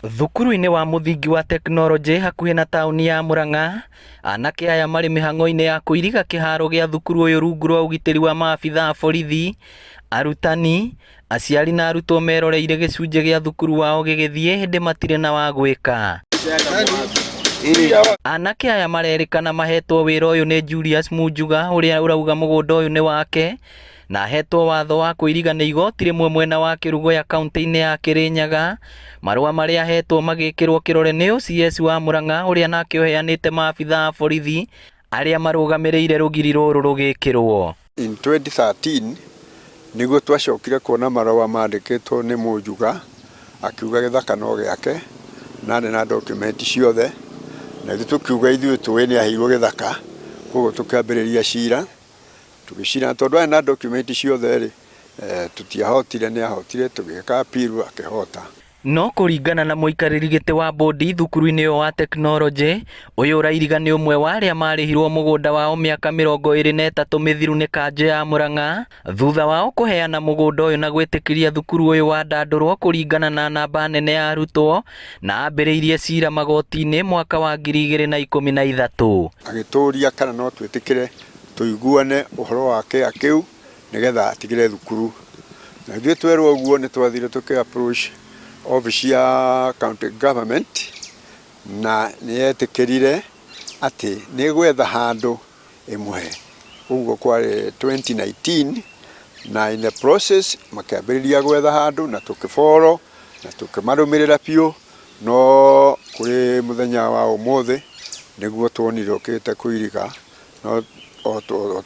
Thukuru-inĩ wa mũthingi wa tekinoronjĩ hakuhĩ na taũni ya Mũrang'a, anake aya marĩ mĩhang'o-inĩ ya kũiriga kĩharo gĩa thukuru ũyũ rungu rwa ũgitĩri wa maabitha a borithi, arutani, aciari na arutwo meroreire gĩcunjĩ gĩa thukuru wao gĩgĩthiĩ hĩndĩ matirĩ na wa gwĩka. Anake aya marerĩkana mahetwo wĩra ũyũ nĩ Julius Munjuga ũrĩa ũrauga mũgũnda ũyũ nĩ wake, na ahetwo watho wa kũiriga nĩ igoti rĩmwe mwena wa Kĩrugoya kaunti-inĩ ya Kĩrĩnyaga, marũa marĩa ahetwo magĩkĩrwo kĩrore nĩ OCS wa Mũrang'a ũrĩa nake ũheanĩte maabitha a borithi arĩa marũgamĩrĩire rũgiri rũrũ rũgĩkĩrwo. In 2013 nĩguo twacokire kuona marũa mandĩkĩtwo nĩ Munjuga akiuga gĩthaka no gĩake na na dokumenti ciothe, na tukiuga ithuĩ tũĩ nĩ aheirwo gĩthaka, koguo tukĩambĩrĩria cira tũgĩcira tondũ na dokumenti ciothe rĩ tutiahotire, nĩ ahotire, tũgĩka appeal akĩhota. No kũringana na mũikarĩri gĩtĩ wa bodi thukuru-inĩ ũyũ wa tekinoronjĩ, ũyũ ũrairiga nĩ ũmwe wa arĩa marĩhirwo mũgũnda wao mĩaka 23 mĩthiru nĩ kanjũ ya Mũrang'a, thutha wao kũheana mũgũnda ũyũ na gwĩtĩkĩria thukuru ũyũ wa Ndandũrwo kũringana na namba nene ya arutwo, na ambĩrĩirie cira magoti-inĩ mwaka wa 2013. Agĩtũria kana no twĩtĩkĩre tũiguane ũhoro wake akĩu nĩgetha atigire thukuru, na ithuĩ twerwo ũguo nĩ twathire tũkĩ approach office ya county government na nĩyetĩkĩrire atĩ nĩ gwetha handũ ĩmwe, ũguo kwarĩ 2019, na in the process makĩambĩrĩria gwetha handũ na tũkĩboro na tũkĩmarũmĩrĩra biũ, no kũrĩ mũthenya wa ũmũthĩ nĩguo tuonire ũkĩte kũiriga no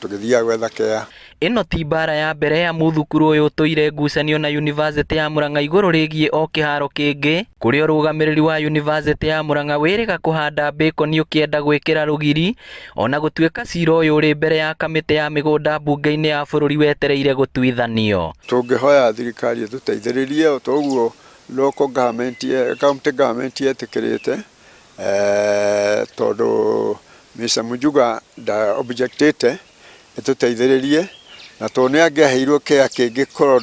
tũgĩthiaga gwetha kea. Ĩno ti mbara ya mbere ya mũthukuru ũyũ ũtũire ngucanio na University ya Mũrang'a igũrũ rĩgiĩ o kĩharo kĩngĩ, kũrĩa ũrũgamĩrĩri wa University ya Mũrang'a wĩrĩga kũhanda baconi ũkĩenda gwĩkĩra rũgiri, ona gũtuĩka cira ũyũ ũrĩ mbere ya kamĩtĩ ya mĩgũnda mbunge-inĩ ya bũrũri wetereire gũtuithanio. Tũngĩhoya thirikari ĩtũteithĩrĩrie o toguo local government, county government yetĩkĩrĩte, tondũ Mr. Munjuga nda objectĩte ĩtũteithĩrĩrie, na tondũ nĩ angĩaheirwo kĩa kĩngĩ korwo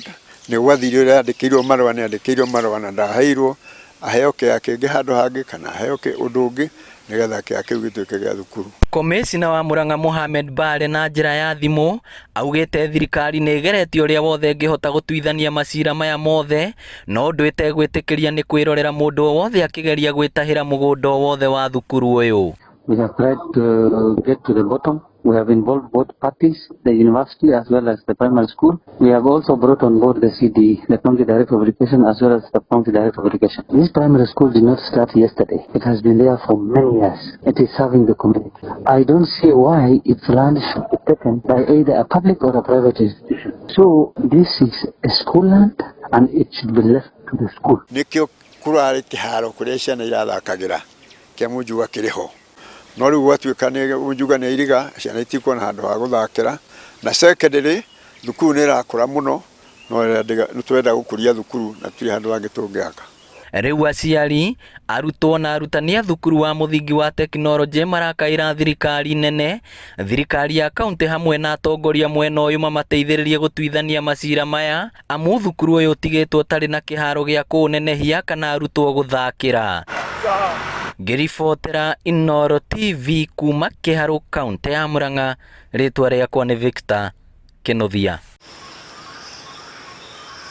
nĩ gwathire ũrĩa andĩkĩirwo marũa, nĩ andĩkĩirwo marũa na ndaheirwo, aheo kĩa kĩngĩ handũ hangĩ kana aheo ũndũ ũngĩ nĩgetha kĩa kĩu gĩtuĩke gĩa thukuru. Komĩcina wa Mũrang'a Mohamed Bare na njĩra ya thimũ augĩte thirikari nĩ ĩgeretie ũrĩa wothe ĩngĩhota gũtuithania macira maya mothe, no ũndũ ĩtegwĩtĩkĩria nĩ kwĩrorera mũndũ o wothe akĩgeria gwĩtahĩra mũgũnda o wothe wa thukuru ũyũ. We have tried to get to the bottom. We have involved both parties, the university as well as the primary school. We have also brought on board the CD, the County Director of Education, as well as the County Director of Education. This primary school did not start yesterday. It has been there for many years. It is serving the community. I don't see why its land should be taken by either a public or a private institution. So this is a school land and it should be left to the school. Nikio kurarĩ kĩharo kũrĩa ciana irathakagĩra kĩa Munjuga kĩrĩho. No rĩu gwatuĩka nĩ Munjuga nĩ airiga, ciana itikuona handũ ha gũthakĩra, na secondary thukuru nĩ ĩrakũra mũno, no nĩ twenda gũkũria thukuru na tũtirĩ handũ hangĩ tũngĩaka. Rĩu aciari, arutwo na arutani a thukuru wa mũthingi wa tekinoronjĩ marakaĩra thirikari nene, thirikari ya kaunti hamwe na atongoria mwena ũyũ mamateithĩrĩrie gũtuithania macira maya, amu thukuru ũyũ ũtigĩtwo ũtarĩ na kĩharo gĩa kũũnenehia kana arutwo gũthakĩra. Ngĩribotera Inooro TV kuma Kiharo kaunti ya Mũrang'a, rĩtwa rĩakwa nĩ Victor Kĩnuthia.